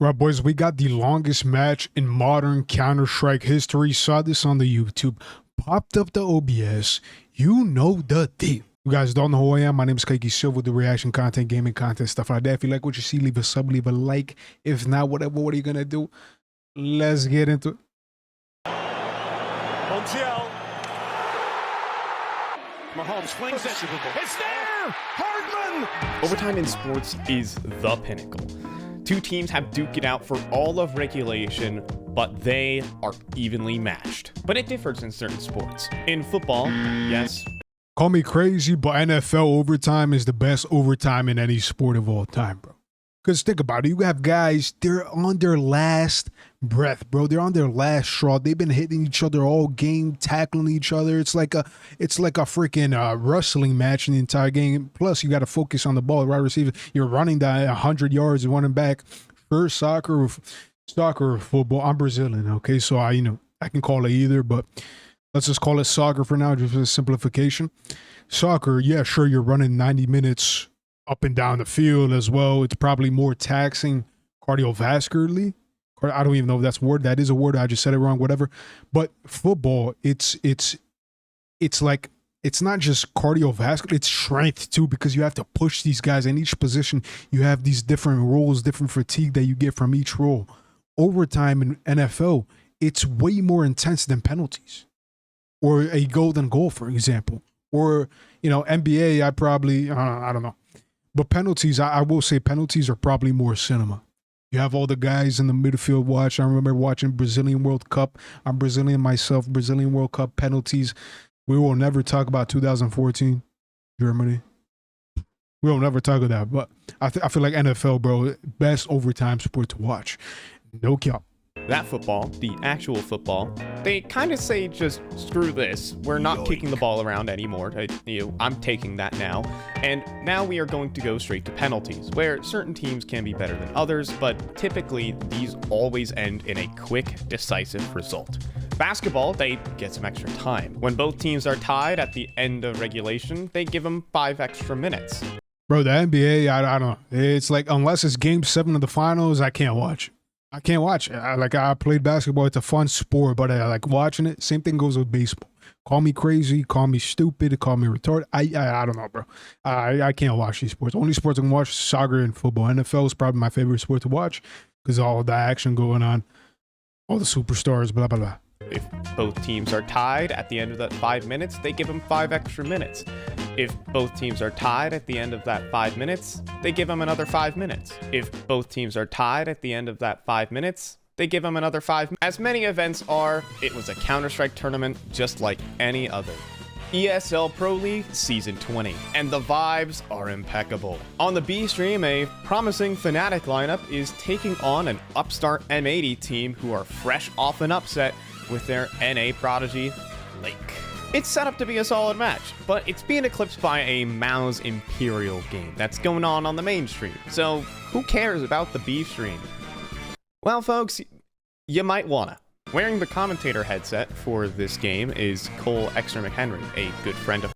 Right, boys, we got the longest match in modern Counter-Strike history. Saw this on the YouTube. Popped up the OBS. You know the thing. You guys don't know who I am. My name is Kaiki Silva, the reaction content, gaming content, stuff like that. If you like what you see, leave a sub, leave a like. If not, whatever, what are you going to do? Let's get into it. Montiel. Mahomes flings it. It's there! Hardman! Overtime in sports is the pinnacle. Two teams have duked it out for all of regulation, but they are evenly matched. But it differs in certain sports. In football, yes. Call me crazy, but NFL overtime is the best overtime in any sport of all time, bro. Because think about it. You have guys, they're on their last breath, bro. They're on their last straw. They've been hitting each other all game, tackling each other. It's like a freaking wrestling match in the entire game. Plus, you got to focus on the ball. Right receiver, you're running that 100 yards and running back. First soccer or football. I'm Brazilian, okay? So I can call it either, but let's just call it soccer for now, just for simplification. Soccer, yeah, sure, you're running 90 minutes up and down the field as well. It's probably more taxing cardiovascularly. I don't even know if that's a word. That is a word. I just said it wrong, whatever. But football, it's like, it's not just cardiovascular, it's strength too, because you have to push these guys in each position. You have these different roles, different fatigue that you get from each role. Overtime in NFL, it's way more intense than penalties or a golden goal, for example, or, NBA. I don't know. But penalties, I will say penalties are probably more cinema. You have all the guys in the midfield watch. I remember watching Brazilian World Cup. I'm Brazilian myself, Brazilian World Cup penalties. We will never talk about 2014 Germany. We will never talk about that. But I feel like NFL, bro, best overtime sport to watch. No cap. That football, the actual football, they kind of say just screw this. We're not kicking the ball around anymore. I'm taking that now. And now we are going to go straight to penalties, where certain teams can be better than others, but typically these always end in a quick, decisive result. Basketball, they get some extra time. When both teams are tied at the end of regulation, they give them 5 extra minutes. Bro, the NBA, I don't know. It's like, unless it's game 7 of the finals, I can't watch. I can't watch it. I played basketball. It's a fun sport, but I like watching it. Same thing goes with baseball. Call me crazy, call me stupid, call me retarded. I don't know, bro. I can't watch these sports. Only sports I can watch is soccer and football. NFL is probably my favorite sport to watch because all the action going on, all the superstars, blah, blah, blah. If both teams are tied at the end of that 5 minutes, they give them 5 extra minutes. If both teams are tied at the end of that 5 minutes, they give them another 5 minutes. If both teams are tied at the end of that 5 minutes, they give them another 5 minutes. As many events are, it was a Counter-Strike tournament just like any other. ESL Pro League Season 20, and the vibes are impeccable. On the B stream, a promising Fnatic lineup is taking on an upstart M80 team who are fresh off an upset with their NA prodigy, Lake. It's set up to be a solid match, but it's being eclipsed by a Mao's Imperial game that's going on the main stream. So who cares about the B stream? Well, folks, you might wanna. Wearing the commentator headset for this game is Cole Exer McHenry, a good friend of.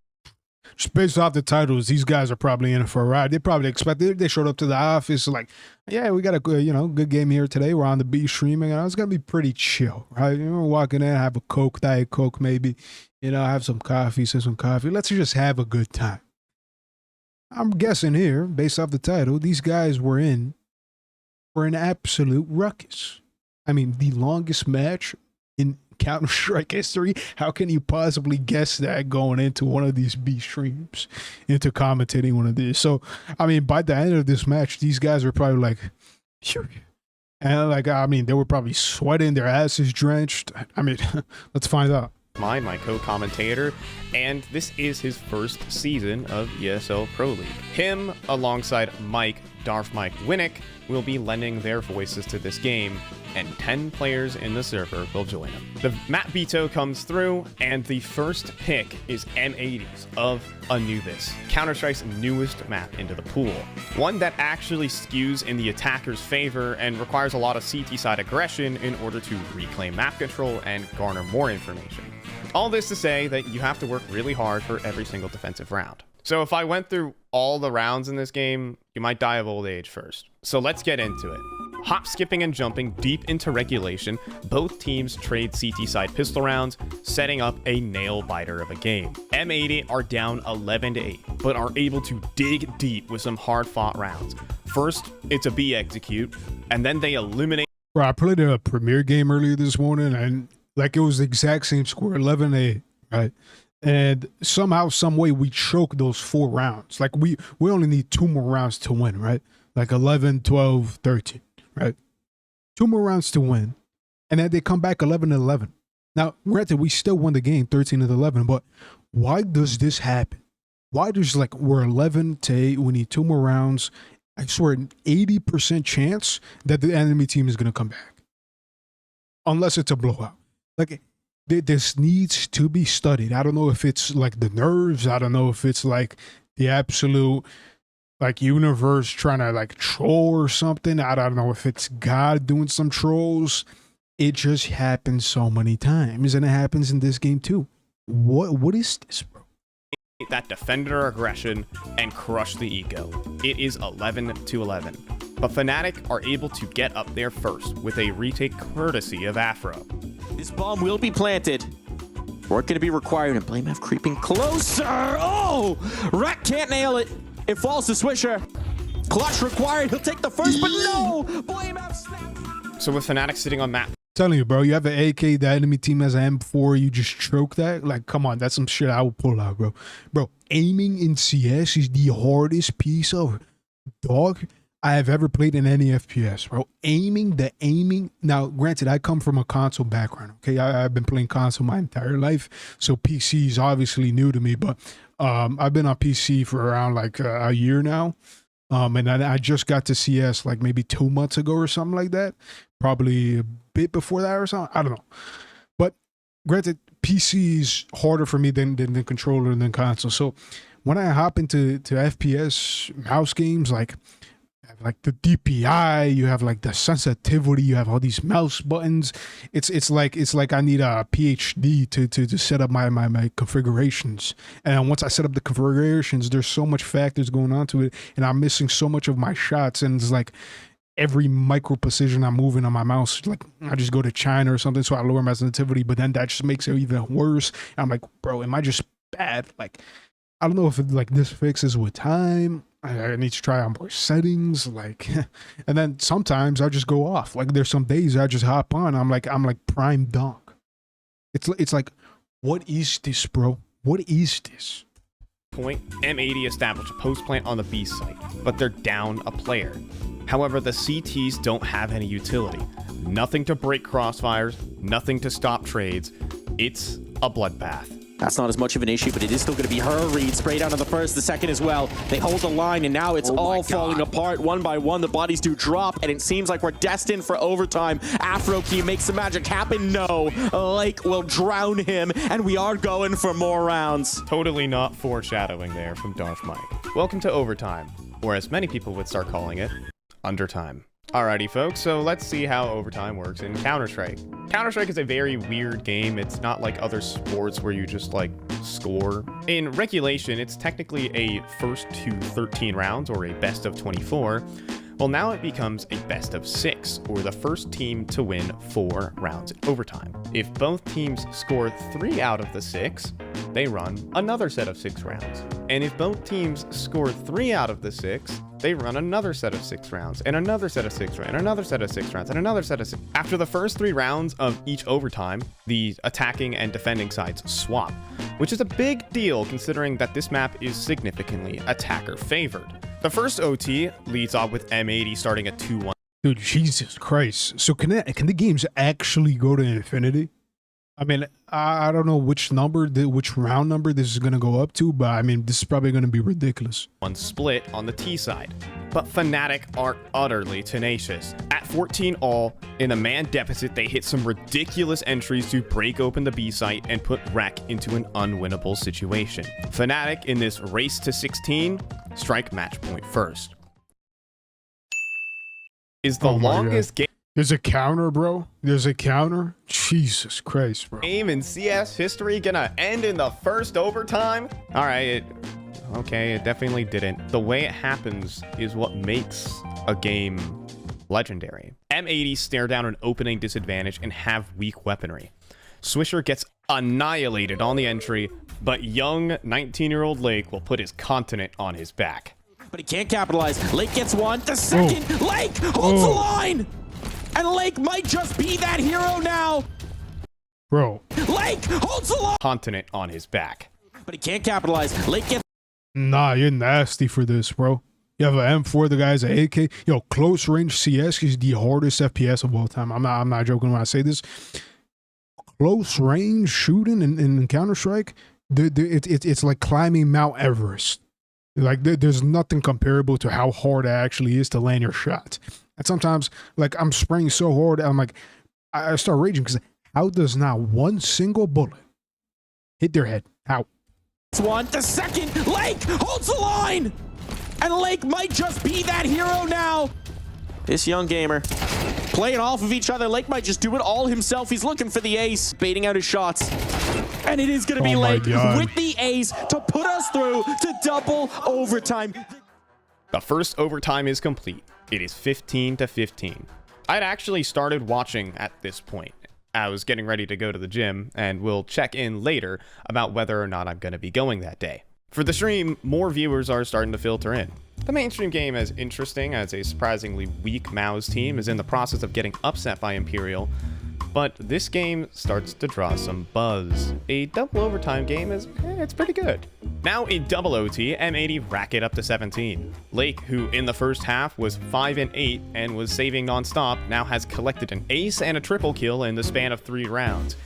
Just based off the titles, these guys are probably in it for a ride. They probably expected. They showed up to the office like, yeah, we got a good game here today. We're on the B streaming, and it's gonna be pretty chill, right? Walking in, have a Coke, Diet Coke, maybe. Have some coffee, say some coffee. Let's just have a good time. I'm guessing here, based off the title, these guys were in for an absolute ruckus. I mean, the longest match in Counter-Strike history. How can you possibly guess that going into one of these B streams, into commentating one of these? So, I mean, by the end of this match, these guys were probably like, phew. And they were probably sweating, their asses drenched. I mean, let's find out. My co-commentator, and this is his first season of ESL Pro League. Him, alongside Darth Mike Winnick, will be lending their voices to this game, and 10 players in the server will join him. The map veto comes through, and the first pick is M80s of Anubis, Counter-Strike's newest map into the pool. One that actually skews in the attacker's favor and requires a lot of CT side aggression in order to reclaim map control and garner more information. All this to say that you have to work really hard for every single defensive round. So if I went through all the rounds in this game, you might die of old age first. So let's get into it. Hop, skipping, and jumping deep into regulation, both teams trade CT side pistol rounds, setting up a nail-biter of a game. M80 are down 11-8, but are able to dig deep with some hard-fought rounds. First, it's a B execute, and then they eliminate. Bro, I played a Premier game earlier this morning, and like it was the exact same score, 11-8, right? And somehow, some way, we choked those 4 rounds. Like we only need 2 more rounds to win, right? Like 11, 12, 13, right? 2 more rounds to win, and then they come back 11-11. Now, granted, we still won the game 13-11, but why does this happen? Why does like we're 11-8? We need 2 more rounds. I swear, an 80% chance that the enemy team is gonna come back, unless it's a blowout. Like this needs to be studied. I don't know if it's like the nerves. I don't know if it's like the absolute like universe trying to like troll or something. I don't know if it's God doing some trolls. It just happens so many times, and it happens in this game too. What is this, bro? That defender aggression and crush the ego. It is 11-11. But Fnatic are able to get up there first with a retake courtesy of Afro. This bomb will be planted. Work going to be required, and Blame F creeping closer. Oh! Rek can't nail it. It falls to Swisher. Clutch required. He'll take the first, but no! Blame F snaps. So with Fnatic sitting on map, Telling you, bro, you have an AK, the enemy team has an M4, you just choke that? Like, come on, that's some shit I would pull out, bro. Bro, aiming in CS is the hardest piece of dog I have ever played in any FPS, bro. Aiming. Now, granted, I come from a console background, okay? I've been playing console my entire life, so PC is obviously new to me, but I've been on PC for around like a year now. And I just got to CS like maybe 2 months ago or something like that. Probably a bit before that or something. I don't know. But granted, PC is harder for me than controller and than console. So when I hop into FPS mouse games, like the DPI, you have like the sensitivity, you have all these mouse buttons. It's like I need a PhD to set up my configurations. And once I set up the configurations, there's so much factors going on to it, and I'm missing so much of my shots. And it's like every micro precision I'm moving on my mouse, like I just go to China or something, so I lower my sensitivity. But then that just makes it even worse. And I'm like, bro, am I just bad? Like, I don't know if like this fixes with time. I need to try on more settings, like, and then sometimes I just go off. Like there's some days I just hop on. I'm like prime dunk. It's like, what is this, bro? What is this? point, M80 established a post plant on the B site, but they're down a player. However, the CTs don't have any utility. Nothing to break crossfires, nothing to stop trades. It's a bloodbath. That's not as much of an issue, but it is still going to be her read. Spray down on the first, the second as well. They hold the line, and now it's all falling apart one by one. The bodies do drop, and it seems like we're destined for overtime. Afro Key makes the magic happen. No, Lake will drown him, and we are going for more rounds. Totally not foreshadowing there from Darth Mike. Welcome to overtime, or as many people would start calling it, undertime. Alrighty folks, so let's see how overtime works in Counter-Strike. Counter-Strike is a very weird game. It's not like other sports where you just like score. In regulation, it's technically a first to 13 rounds or a best of 24. Well, now it becomes a best of 6, or the first team to win 4 rounds in overtime. If both teams score 3 out of the 6, they run another set of 6 rounds. And if both teams score 3 out of the 6, they run another set of 6 rounds, and another set of 6 rounds, and another set of 6 rounds, and another set of 6. After the first 3 rounds of each overtime, the attacking and defending sides swap, which is a big deal considering that this map is significantly attacker favored. The first OT leads off with M80 starting at 2-1. Dude, Jesus Christ. So can the games actually go to infinity? I mean, I don't know which round number this is going to go up to, but I mean, this is probably going to be ridiculous. One split on the T side, but Fnatic are utterly tenacious. At 14 all, in a man deficit, they hit some ridiculous entries to break open the B site and put Rek into an unwinnable situation. Fnatic, in this race to 16, strike match point first. Is the longest game. There's a counter, bro. There's a counter. Jesus Christ, bro. Game in CS history gonna end in the first overtime? All right, okay, it definitely didn't. The way it happens is what makes a game legendary. M80 stare down an opening disadvantage and have weak weaponry. Swisher gets annihilated on the entry, but young 19-year-old Lake will put his continent on his back. But he can't capitalize. Lake gets one. The second. Lake holds the line. And Lake might just be that hero now. Bro. Lake holds the line. Continent on his back. But he can't capitalize. Lake gets... Nah, you're nasty for this, bro. You have an M4, the guy's an AK. Yo, close range CS is the hardest FPS of all time. I'm not joking when I say this. Close range shooting in Counter-Strike, it's like climbing Mount Everest. Like there's nothing comparable to how hard it actually is to land your shot. And sometimes, like, I'm spraying so hard, I'm like, I start raging because how does not one single bullet hit their head? How? One. The second. Lake holds the line. And Lake might just be that hero now. This young gamer playing off of each other. Lake might just do it all himself. He's looking for the ace, baiting out his shots. And it is going to be Lake with the ace to put us through to double overtime. The first overtime is complete. It is 15-15. I'd actually started watching at this point. I was getting ready to go to the gym, and we'll check in later about whether or not I'm going to be going that day. For the stream, more viewers are starting to filter in. The mainstream game is interesting as a surprisingly weak Mao's team is in the process of getting upset by Imperial, but this game starts to draw some buzz. A double overtime game it's pretty good. Now in double OT, M80 rack it up to 17. Lake, who in the first half was 5-8 and was saving non-stop, now has collected an ace and a triple kill in the span of 3 rounds.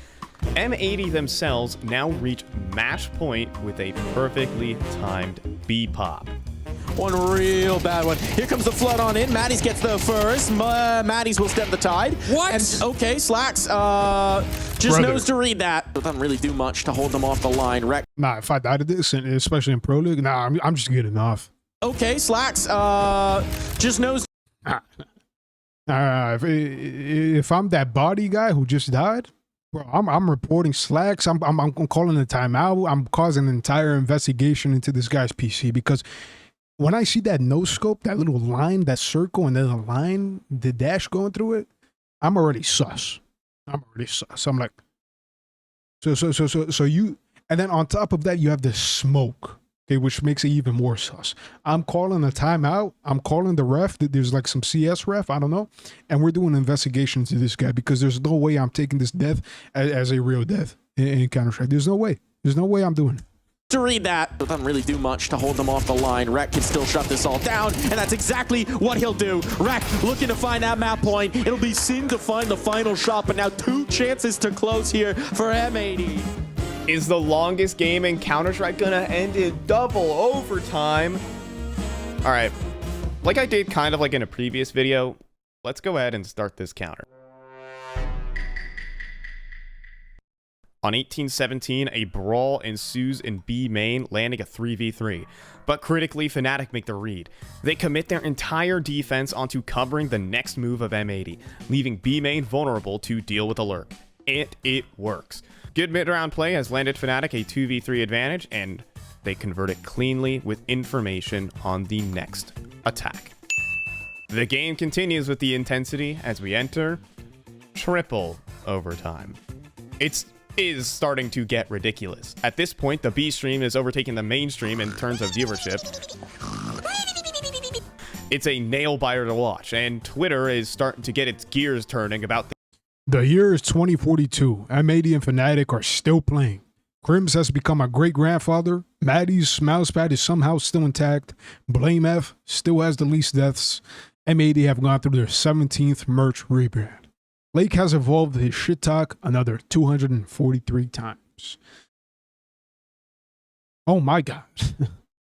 M80 themselves now reach match point with a perfectly timed B-pop. One real bad one. Here comes the flood on in. Matties gets the first. Matties will stem the tide. What? And, okay, Slacks just knows to read that. It doesn't really do much to hold them off the line. Nah, if I died at this, and especially in Pro League, nah, I'm just getting off. Okay, Slacks just knows. If I'm that body guy who just died, bro, I'm reporting Slacks. I'm calling a timeout. I'm causing an entire investigation into this guy's PC because when I see that no scope, that little line, that circle, and then the line, the dash going through it, I'm already sus. I'm like, so you, and then on top of that, you have the smoke, okay, which makes it even more sus. I'm calling a timeout. I'm calling the ref. There's like some CS ref, I don't know, and we're doing an investigation to this guy because there's no way I'm taking this death as a real death in Counter-Strike. There's no way. There's no way I'm doing it. To read that. It doesn't really do much to hold them off the line. Rek can still shut this all down, and that's exactly what he'll do. Rek looking to find that map point. It'll be Sin to find the final shot, but now 2 chances to close here for M80. Is the longest game in Counter-Strike gonna end in double overtime? All right, like I did kind of like in a previous video, let's go ahead and start this counter. On 18-17, a brawl ensues in B main, landing a 3v3. But critically, Fnatic make the read. They commit their entire defense onto covering the next move of M80, leaving B main vulnerable to deal with a lurk. And it works. Good mid-round play has landed Fnatic a 2v3 advantage, and they convert it cleanly with information on the next attack. The game continues with the intensity as we enter triple overtime. Is starting to get ridiculous. At this point, the B stream is overtaking the mainstream in terms of viewership. It's a nail biter to watch, and Twitter is starting to get its gears turning about the year is 2042. M80 and Fnatic are still playing. Crims has become a great-grandfather. Maddie's mousepad is somehow still intact. Blame F still has the least deaths. M80 have gone through their 17th merch rebrand. Lake has evolved his shit talk another 243 times. Oh my God.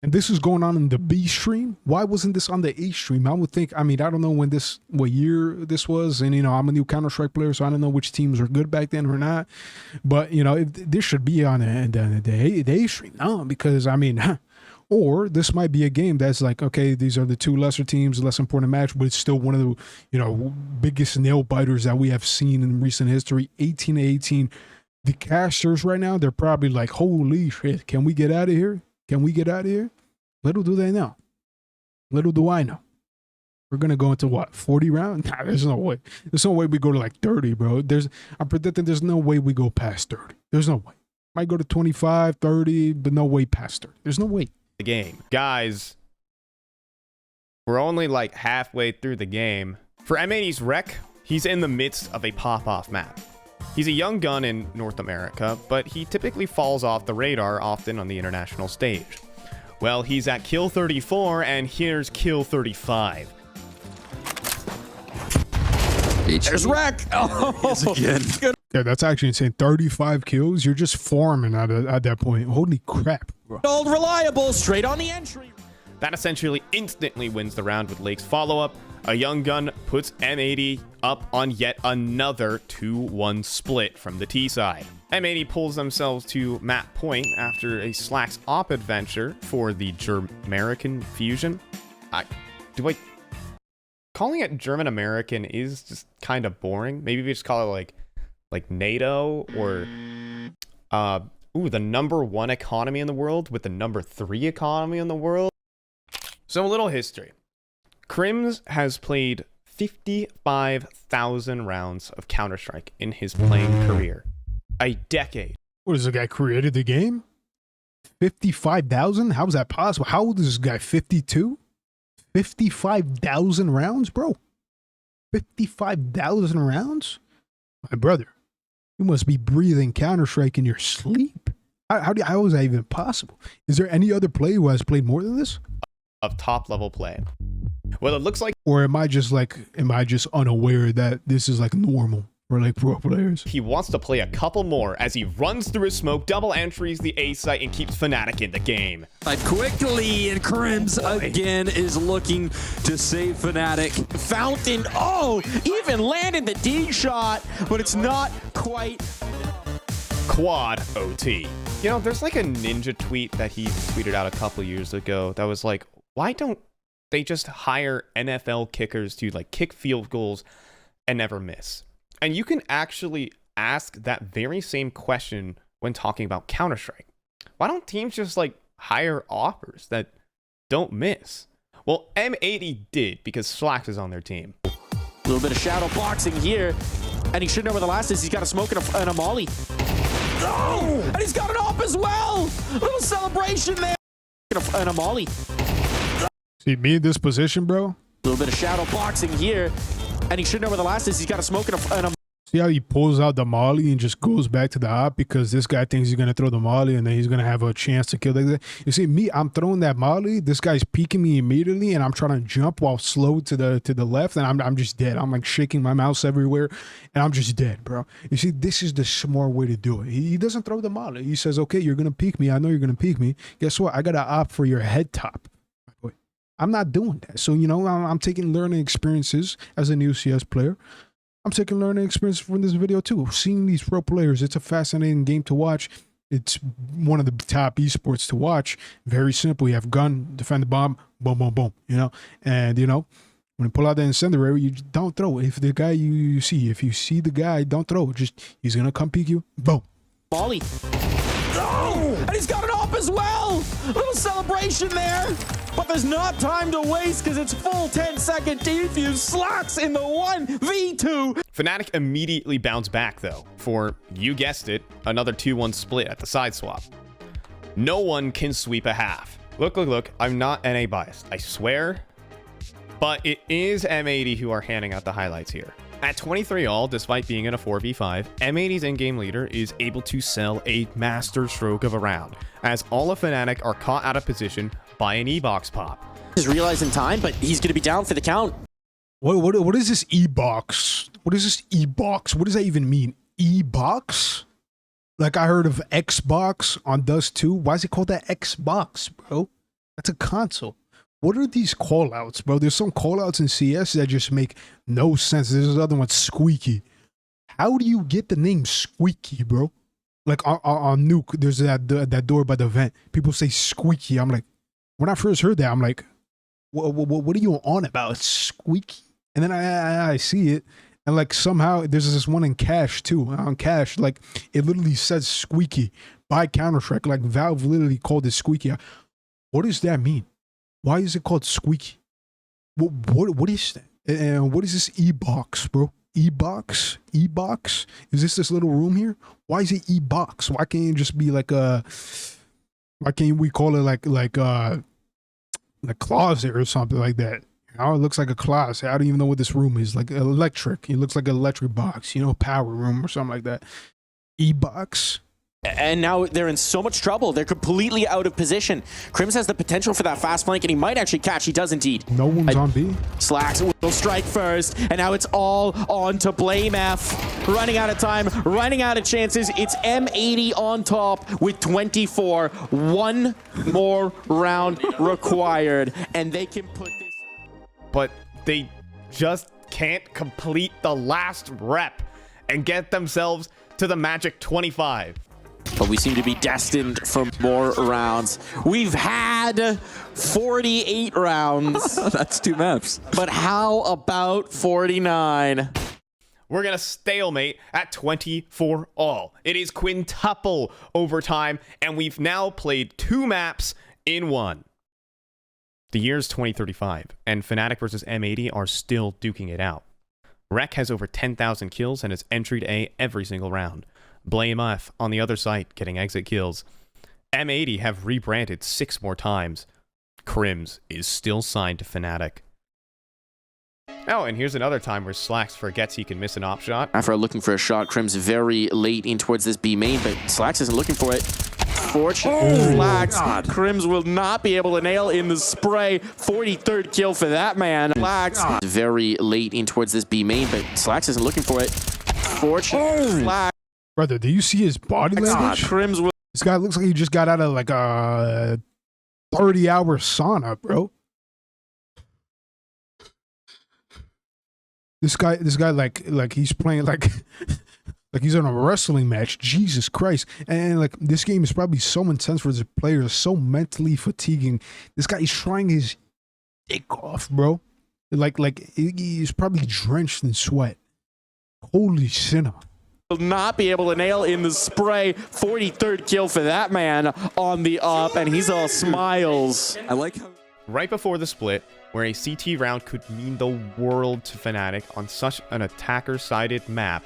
And this is going on in the B stream? Why wasn't this on the A stream? I would think, I mean, I don't know what year this was. And, you know, I'm a new Counter-Strike player, so I don't know which teams were good back then or not. But, you know, this should be on the A stream. No, because, I mean, or this might be a game that's like, okay, these are the 2 lesser teams, less important match, but it's still one of the, you know, biggest nail biters that we have seen in recent history. 18-18. The casters right now, they're probably like, holy shit, can we get out of here? Can we get out of here? Little do they know. Little do I know. We're gonna go into what, 40 rounds? Nah, there's no way. There's no way we go to like 30, bro. I'm predicting there's no way we go past 30. There's no way. Might go to 25, 30, but no way past 30. There's no way. The game. Guys, we're only like halfway through the game. For M80's Rec, he's in the midst of a pop-off map. He's a young gun in North America, but he typically falls off the radar often on the international stage. Well, he's at kill 34, and here's kill 35. There's Wreck. Oh, again. Yeah, that's actually insane. 35 kills. You're just farming at that point. Holy crap, bro. Old reliable, straight on the entry. That essentially instantly wins the round with Lake's follow-up. A young gun puts M80 up on yet another 2-1 split from the T side. M80 pulls themselves to map point after a Slacks op adventure for the Germerican fusion. Calling it German American is just kind of boring. Maybe we just call it like NATO or the #1 economy in the world with the #3 economy in the world. So a little history. Crims has played 55,000 rounds of Counter-Strike in his playing career. A decade. What is the guy created the game? 55,000? How is that possible? How old is this guy? 52? 55,000 rounds, bro? 55,000 rounds? My brother, you must be breathing Counter-Strike in your sleep. How is that even possible? Is there any other player who has played more than this? Of top level play. Well, it looks like, or am I just unaware that this is like normal for like pro players? He wants to play a couple more as he runs through his smoke, double entries the A site, and keeps Fnatic in the game. Quickly, and Crims again is looking to save Fnatic. Fountain, even landed the D shot, but it's not quite. Quad OT. You know, there's like a ninja tweet that he tweeted out a couple years ago that was like, why don't they just hire NFL kickers to like kick field goals and never miss? And you can actually ask that very same question when talking about Counter-Strike. Why don't teams just like hire offers that don't miss? Well, M80 did because Slacks is on their team. A little bit of shadow boxing here, and he should know where the last is. He's got a smoke and a molly. Oh, and he's got an op as well. A little celebration there. And a molly. See me in this position, bro? A little bit of shadow boxing here, and he should know where the last is. He's got a smoke and a See how he pulls out the molly and just goes back to the op because this guy thinks he's going to throw the molly and then he's going to have a chance to kill that. You see, me, I'm throwing that molly. This guy's peeking me immediately and I'm trying to jump while slow to the left and I'm just dead. I'm like shaking my mouse everywhere and I'm just dead, bro. You see, this is the smart way to do it. He doesn't throw the molly. He says, okay, you're going to peek me. I know you're going to peek me. Guess what? I got to opt for your head top. I'm not doing that. So, you know, I'm taking learning experiences as a new CS player. I'm taking learning experience from this video too. Seeing these pro players, it's a fascinating game to watch. It's one of the top esports to watch. Very simple. You have gun, defend the bomb, boom, boom, boom. You know, and you know when you pull out the incendiary, you don't throw. If the guy you see, if you see the guy, don't throw. Just he's gonna come peek you. Boom. molly. Oh, and he's got an op as well. A little celebration there. But there's not time to waste because it's full 10-second defuse. Slacks in the 1v2. Fnatic immediately bounced back though for, you guessed it, another 2-1 split at the side swap. No one can sweep a half. Look, I'm not NA biased, I swear. But it is M80 who are handing out the highlights here. At 23 all, despite being in a 4v5, M80's in-game leader is able to sell a master stroke of a round, as all of Fnatic are caught out of position by an E-box pop. He's realized in time, but he's going to be down for the count. What is this E-box? What is this E-box? What does that even mean? E-box? Like I heard of Xbox on Dust 2. Why is it called that Xbox, bro? That's a console. What are these callouts, bro? There's some callouts in CS that just make no sense. There's another one, Squeaky. How do you get the name Squeaky, bro? Like on Nuke, there's that door by the vent. People say Squeaky. I'm like, when I first heard that, I'm like, what are you on about? It's Squeaky. And then I see it, and like somehow there's this one in Cash too. On Cash, like it literally says Squeaky by Counter-Strike. Like Valve literally called it Squeaky. What does that mean? Why is it called Squeaky? What is that? And what is this e-box, bro? E-box? E-box? Is this little room here? Why is it e-box? Why can't it just be like a? Why can't we call it like a closet or something like that? You know, it looks like a closet. I don't even know what this room is. Like electric. It looks like an electric box. You know, power room or something like that. E-box. And now they're in so much trouble. They're completely out of position. Crims has the potential for that fast flank, and he might actually catch. He does indeed. No one's on B. Slacks will strike first, and now it's all on to Blame F. Running out of time, running out of chances. It's M80 on top with 24. One more round required, and they can put this... But they just can't complete the last rep and get themselves to the magic 25. But we seem to be destined for more rounds. We've had 48 rounds. That's 2 maps. But how about 49? We're going to stalemate at 24 all. It is quintuple overtime, and we've now played 2 maps in 1. The year's 2035, and Fnatic versus M80 are still duking it out. Rek has over 10,000 kills and has entered A every single round. Blame F on the other side getting exit kills. M80 have rebranded 6 more times. Crims is still signed to Fnatic. Oh, and here's another time where Slacks forgets he can miss an op shot. After looking for a shot, Crims very late in towards this B main, but Slacks isn't looking for it. Fortunate Slacks. Crims will not be able to nail in the spray. 43rd kill for that man. Slacks very late in towards this B main, but Slacks isn't looking for it. Fortunate Slacks. Brother, do you see his body language? Crims will... This guy looks like he just got out of like a 30-hour sauna, bro. This guy like he's playing like like he's in a wrestling match. Jesus Christ. And like this game is probably so intense for his players, so mentally fatiguing. This guy is trying his dick off, bro. Like he's probably drenched in sweat. Holy sinner. Will not be able to nail in the spray. 43rd kill for that man on the up, and he's all smiles. I like how... Right before the split, where a CT round could mean the world to Fnatic on such an attacker-sided map,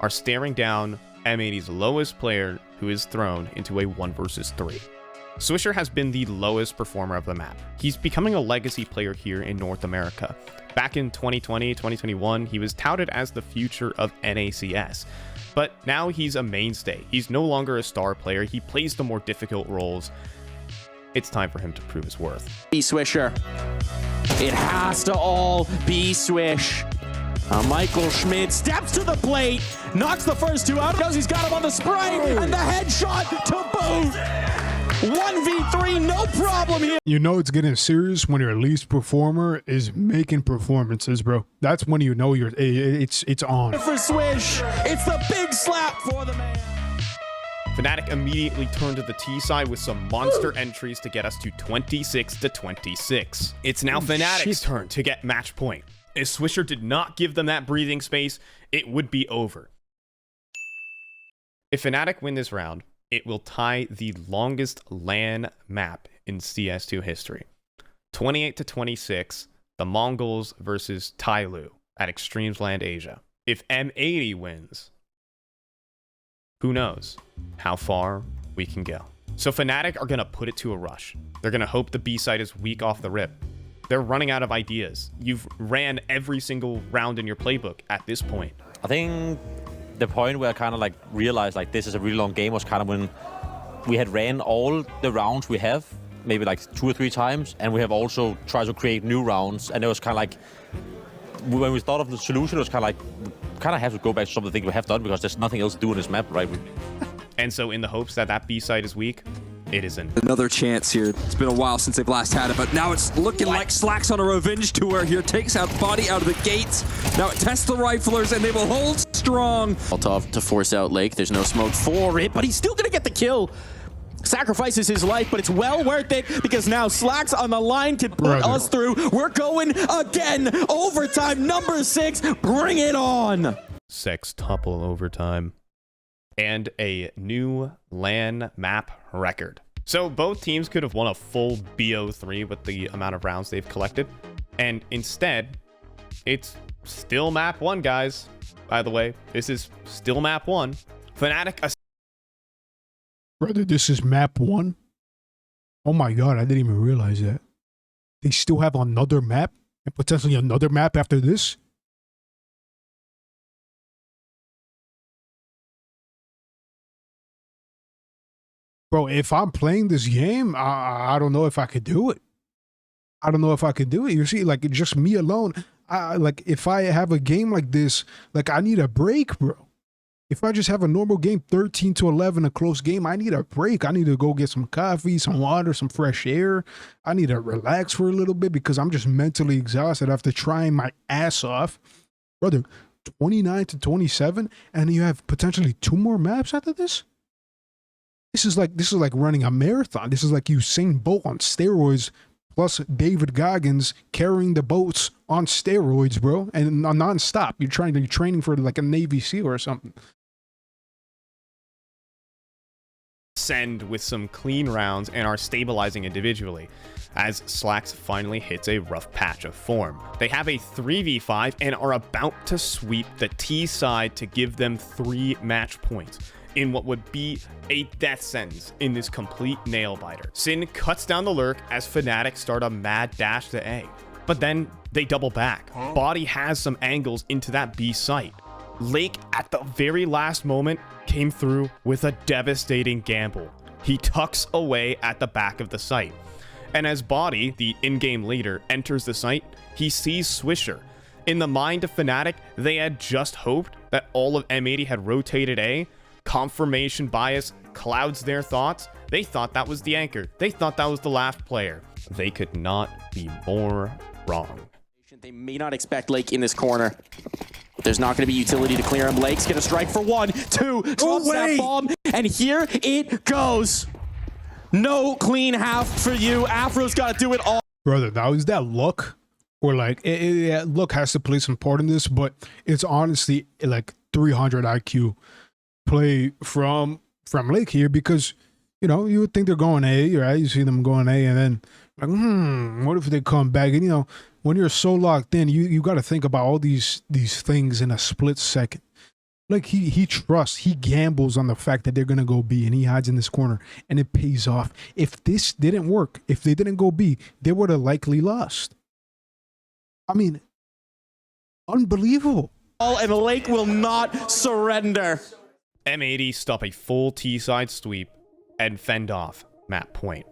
are staring down M80's lowest player, who is thrown into a 1 versus 3. Swisher has been the lowest performer of the map. He's becoming a legacy player here in North America. Back in 2020, 2021, he was touted as the future of NACS. But now he's a mainstay. He's no longer a star player. He plays the more difficult roles. It's time for him to prove his worth. Be Swisher. It has to all be Swish. Michael Schmidt steps to the plate, knocks the first 2 out, knows he's got him on the spray, and the headshot to boot. 1v3, no problem here. You know it's getting serious when your lead performer is making performances, bro. That's when you know it's on. For Swish, it's the big slap for the man. Fnatic immediately turned to the T side with some monster entries to get us to 26-26. It's now Fnatic's turn to get match point. If Swisher did not give them that breathing space, it would be over. If Fnatic win this round, it will tie the longest LAN map in CS2 history. 28-26, the Mongols versus Tyloo at Extremes Land Asia. If M80 wins, who knows how far we can go. So Fnatic are going to put it to a rush. They're going to hope the B side is weak off the rip. They're running out of ideas. You've ran every single round in your playbook at this point. I think the point where I kind of like realized like this is a really long game was kind of when we had ran all the rounds we have, maybe like 2 or 3 times, and we have also tried to create new rounds. And it was kind of like, when we thought of the solution, it was kind of like, we kind of have to go back to some of the things we have done because there's nothing else to do on this map, right? And so in the hopes that that B side is weak, it isn't. Another chance here. It's been a while since they've last had it, but now it's looking like Slacks on a revenge tour here. Takes out Body out of the gates. Now it tests the riflers, and they will hold strong. Altov to force out Lake. There's no smoke for it, but he's still going to get the kill. Sacrifices his life, but it's well worth it because now Slacks on the line can put us through. We're going again. Overtime number 6. Bring it on. Sextuple overtime. And a new LAN map record. So both teams could have won a full BO3 with the amount of rounds they've collected. And instead, it's still map 1, guys. By the way, this is still map 1. Fnatic. Brother, this is map 1? Oh my god, I didn't even realize that. They still have another map? And potentially another map after this? Bro, if I'm playing this game, I don't know if I could do it. I don't know if I could do it. You see, like, just me alone. Like, if I have a game like this, like, I need a break, bro. If I just have a normal game, 13-11, a close game, I need a break. I need to go get some coffee, some water, some fresh air. I need to relax for a little bit because I'm just mentally exhausted after trying my ass off. Brother, 29-27, and you have potentially 2 more maps after this? This is like running a marathon. This is like Usain Bolt on steroids, plus David Goggins carrying the boats on steroids, bro, and non-stop. You're training for like a Navy SEAL or something. Send with some clean rounds and are stabilizing individually, as Slacks finally hits a rough patch of form. They have a 3v5 and are about to sweep the T side to give them 3 match points in what would be a death sentence in this complete nail-biter. Sin cuts down the lurk as Fnatic start a mad dash to A, but then they double back. Body has some angles into that B site. Lake, at the very last moment, came through with a devastating gamble. He tucks away at the back of the site. And as Body, the in-game leader, enters the site, he sees Swisher. In the mind of Fnatic, they had just hoped that all of M80 had rotated A. Confirmation bias clouds their thoughts. They thought that was the anchor. They thought that was the last player. They could not be more wrong. They may not expect Lake in this corner. There's not going to be utility to clear him. Lake's going to strike for 1, 2, drops that bomb, and here it goes. No clean half for you. Afro's got to do it all. Brother, now is that luck? Or like, luck has to play some part in this, but it's honestly like 300 IQ play from Lake here because, you know, you would think they're going A, right? You see them going A and then like, what if they come back? And, you know, when you're so locked in, you got to think about all these things in a split second. Like he trusts, he gambles on the fact that they're going to go B and he hides in this corner and it pays off. If this didn't work, if they didn't go B, they would have likely lost. I mean, unbelievable. And Lake will not surrender. M80 stop a full T-side sweep and fend off map point.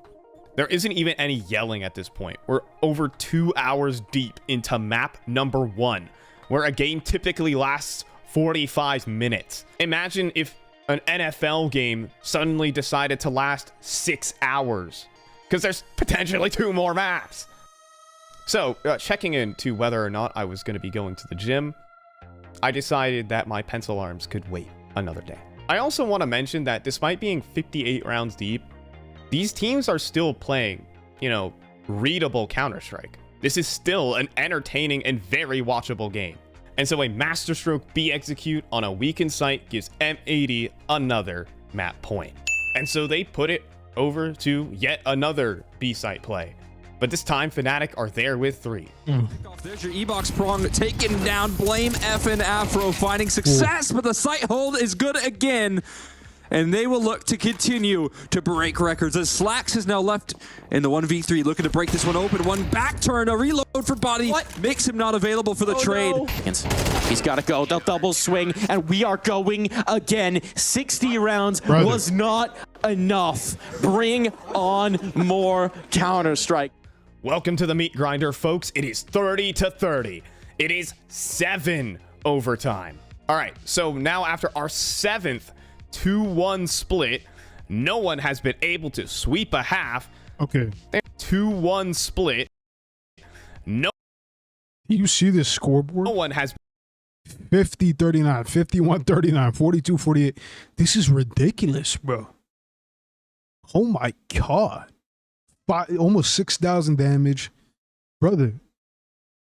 There isn't even any yelling at this point. We're over 2 hours deep into map number 1, where a game typically lasts 45 minutes. Imagine if an NFL game suddenly decided to last 6 hours, because there's potentially 2 more maps. So, checking into whether or not I was going to be going to the gym, I decided that my pencil arms could wait another day. I also want to mention that despite being 58 rounds deep, these teams are still playing, you know, readable Counter-Strike. This is still an entertaining and very watchable game. And so a masterstroke B execute on a weakened site gives M80 another map point. And so they put it over to yet another B site play. But this time, Fnatic are there with 3. There's your E-Box prong taken down. Blame F and Afro finding success, but the site hold is good again. And they will look to continue to break records as Slacks is now left in the 1v3, looking to break this one open. One back turn, a reload for Body, makes him not available for the trade. No. He's got to go. They'll double swing, and we are going again. 60 rounds was not enough. Bring on more Counter-Strike. Welcome to the meat grinder, folks. It is 30-30. It is 7 overtime. All right, so now after our 7th 2-1 split, no one has been able to sweep a half. Okay. 2-1 split. No. You see this scoreboard? No one has 50-39, 51-39, 42-48. This is ridiculous, bro. Oh my god. Almost 6,000 damage. Brother,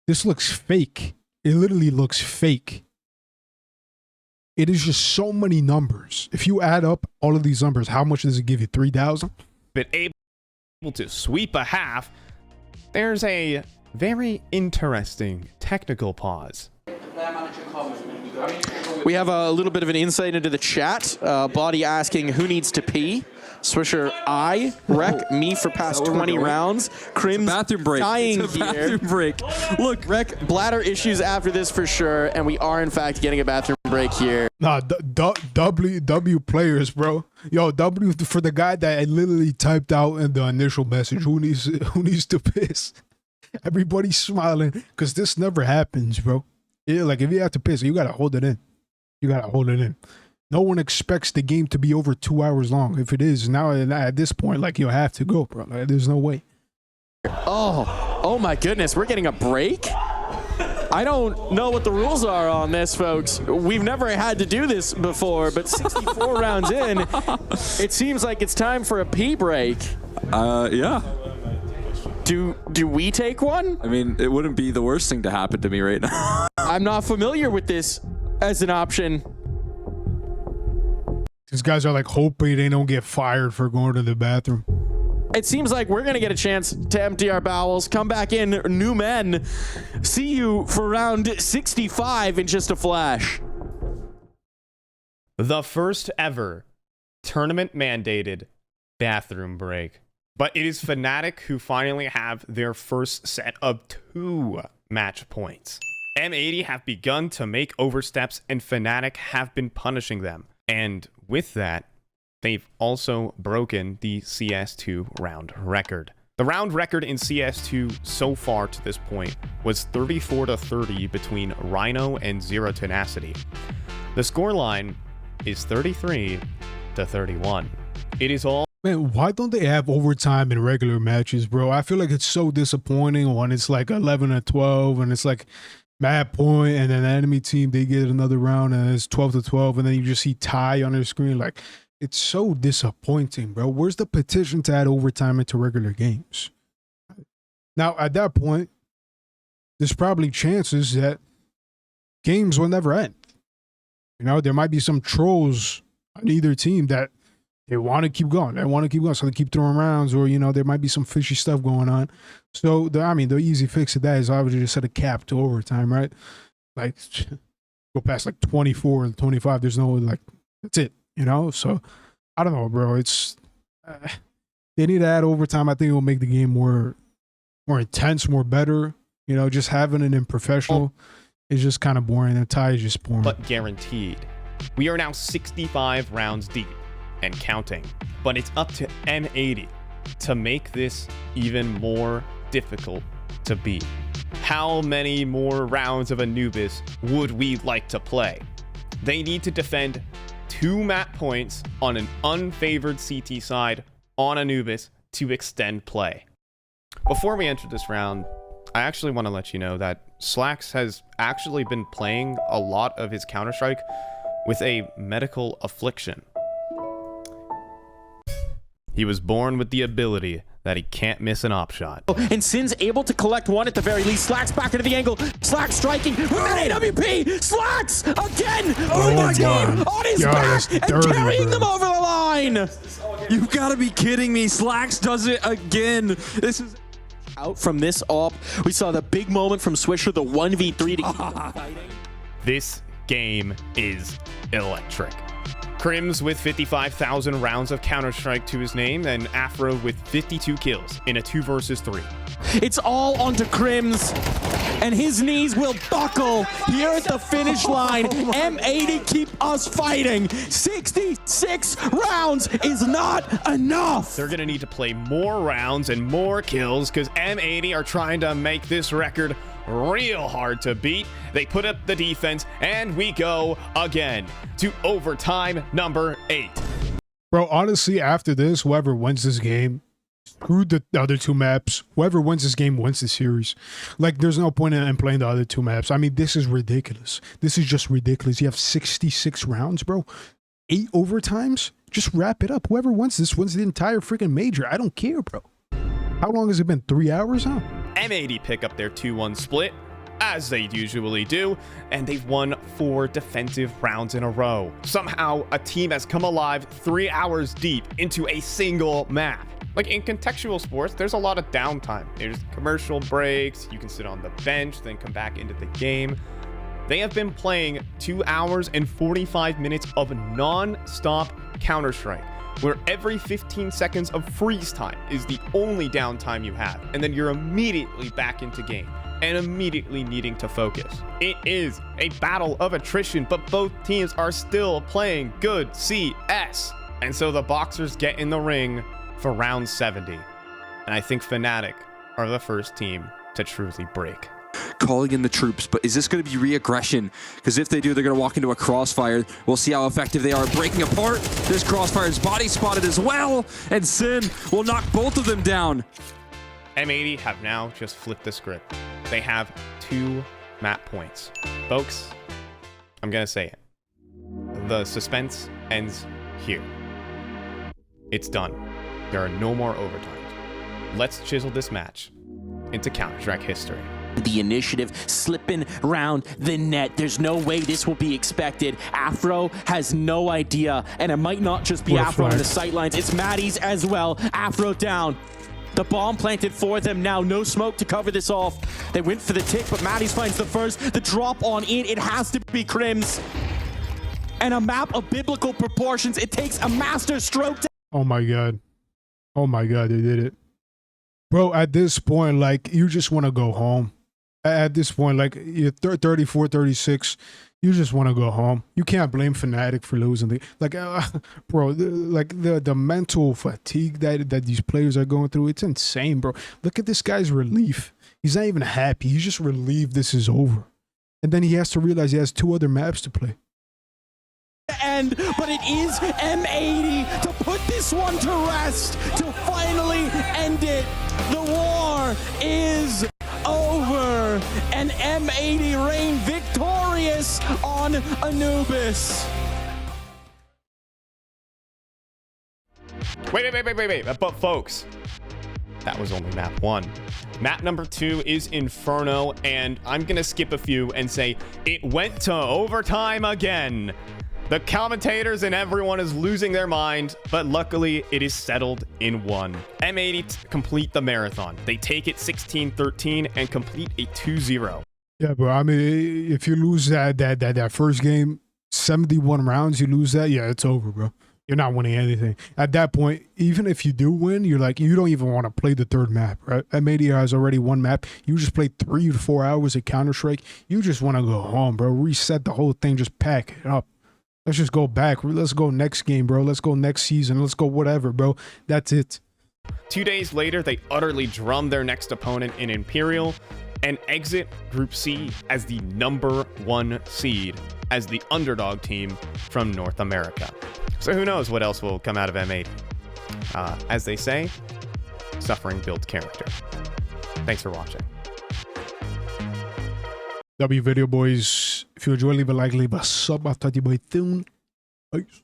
this looks fake. It literally looks fake. It is just so many numbers. If you add up all of these numbers, how much does it give you? 3,000? been able to sweep a half. There's a very interesting technical pause. We have a little bit of an insight into the chat. Body asking who needs to pee. Swisher, I, Rec, me for past 20 rounds. Crim's Bathroom break. dying It's a here. bathroom break. Look, Rec, bladder issues after this for sure, and we are in fact getting a bathroom break here. Nah, W players, bro. Yo, W for the guy that literally typed out in the initial message. Who needs to piss? Everybody's smiling because this never happens, bro. Yeah, like if you have to piss, you gotta hold it in. You gotta hold it in. No one expects the game to be over 2 hours long. If it is now at this point, like you have to go, bro. Like, there's no way. Oh my goodness, we're getting a break? I don't know what the rules are on this, folks. We've never had to do this before, but 64 rounds in, it seems like it's time for a pee break. yeah. Do we take one? I mean, it wouldn't be the worst thing to happen to me right now. I'm not familiar with this as an option. These guys are like hoping they don't get fired for going to the bathroom. It seems like we're going to get a chance to empty our bowels, come back in, new men. See you for round 65 in just a flash. The first ever tournament mandated bathroom break. But it is Fnatic who finally have their first set of 2 match points. M80 have begun to make oversteps and Fnatic have been punishing them. And with that, they've also broken the CS2 round record. The round record in CS2 so far to this point was 34-30 between Rhino and Zero Tenacity. The scoreline is 33-31. It is all. Man, why don't they have overtime in regular matches, bro? I feel like it's so disappointing when it's like 11-12 and it's like mad point and then the enemy team, they get another round and it's 12-12 and then you just see tie on their screen. Like, it's so disappointing, bro. Where's the petition to add overtime into regular games? Now, at that point, there's probably chances that games will never end. You know, there might be some trolls on either team that they want to keep going. They want to keep going. So they keep throwing rounds or, you know, there might be some fishy stuff going on. So, the easy fix to that is obviously just set a cap to overtime, right? Like, go past like 24 and 25. There's no, like, that's it, you know? So, I don't know, bro. It's, they need to add overtime. I think it will make the game more intense, more better. You know, just having it in professional is just kind of boring. The tie is just boring. But guaranteed. We are now 65 rounds deep and counting, but it's up to M80 to make this even more difficult to beat. How many more rounds of Anubis would we like to play? They need to defend 2 map points on an unfavored CT side on Anubis to extend play. Before we enter this round, I actually want to let you know that Slacks has actually been playing a lot of his Counter-Strike with a medical affliction. He was born with the ability that he can't miss an op shot. And Sin's able to collect one at the very least. Slacks back into the angle. Slacks striking from an AWP. Slacks again. Oh my God. On his back and dirty, carrying bro. them over the line. You've got to be kidding me. Slacks does it again. This is Out from this op, we saw the big moment from Swisher, the 1v3 to keep them fighting. This game is electric. Crims with 55,000 rounds of Counter-Strike to his name, and Afro with 52 kills in a 2 versus 3. It's all onto Crims, and his knees will buckle here at the finish line. M80 keep us fighting. 66 rounds is not enough. They're gonna need to play more rounds and more kills because M80 are trying to make this record real hard to beat. They put up the defense, and we go again to overtime number 8. Bro, honestly, after this, whoever wins this game, screw the other 2 maps. Whoever wins this game wins the series. Like, there's no point in playing the other 2 maps. I mean, this is ridiculous. This is just ridiculous. You have 66 rounds, bro. 8 overtimes? Just wrap it up. Whoever wins this wins the entire freaking major. I don't care, bro. How long has it been? 3 hours, huh? M80 pick up their 2-1 split, as they usually do, and they've won 4 defensive rounds in a row. Somehow, a team has come alive 3 hours deep into a single map. Like in contextual sports, there's a lot of downtime. There's commercial breaks, you can sit on the bench, then come back into the game. They have been playing 2 hours and 45 minutes of non-stop Counter-Strike, where every 15 seconds of freeze time is the only downtime you have, and then you're immediately back into game and immediately needing to focus. It is a battle of attrition, but both teams are still playing good CS. And so the Boxers get in the ring for round 70. And I think Fnatic are the first team to truly break. Calling in the troops, but is this going to be re-aggression? Because if they do, they're going to walk into a crossfire. We'll see how effective they are at breaking apart. This crossfire is body spotted as well, and Sin will knock both of them down. M80 have now just flipped the script. They have 2 map points. Folks, I'm going to say it. The suspense ends here. It's done. There are no more overtimes. Let's chisel this match into Counter-Strike history. The initiative slipping around the net. There's no way this will be expected. Afro has no idea, and it might not just be Afro on the sightlines. It's Maddie's as well. Afro down. The bomb planted for them now. No smoke to cover this off. They went for the tick, but Maddie's finds the first. The drop on in. It has to be Crims. And a map of biblical proportions. It takes a master stroke to... Oh my God. Oh my God, they did it. Bro, at this point, like, you just want to go home. At this point, like, you're 34, 36, you just want to go home. You can't blame Fnatic for losing. Like, bro, the mental fatigue that these players are going through, it's insane, bro. Look at this guy's relief. He's not even happy. He's just relieved this is over. And then he has to realize he has 2 other maps to play. End, but it is M80 to put this one to rest, to finally end it. The war is over, and M80 reign victorious on Anubis. Wait. But folks, that was only map 1. Map number 2 is Inferno, and I'm gonna skip a few and say it went to overtime again. The commentators and everyone is losing their mind, but luckily it is settled in 1. M80 complete the marathon. They take it 16-13 and complete a 2-0. Yeah, bro. I mean, if you lose that first game, 71 rounds, you lose that, yeah, it's over, bro. You're not winning anything. At that point, even if you do win, you're like, you don't even want to play the 3rd map, right? M80 has already 1 map. You just played 3 to 4 hours of Counter-Strike. You just want to go home, bro. Reset the whole thing. Just pack it up. Let's just go back. Let's go next game, bro. Let's go next season. Let's go whatever, bro. That's it. 2 days later, they utterly drum their next opponent in Imperial and exit Group C as the #1 seed, as the underdog team from North America. So who knows what else will come out of M80. As they say, suffering builds character. Thanks for watching. W video, boys. If you enjoy, leave a like, leave a sub. I'll talk to you boy soon. Peace.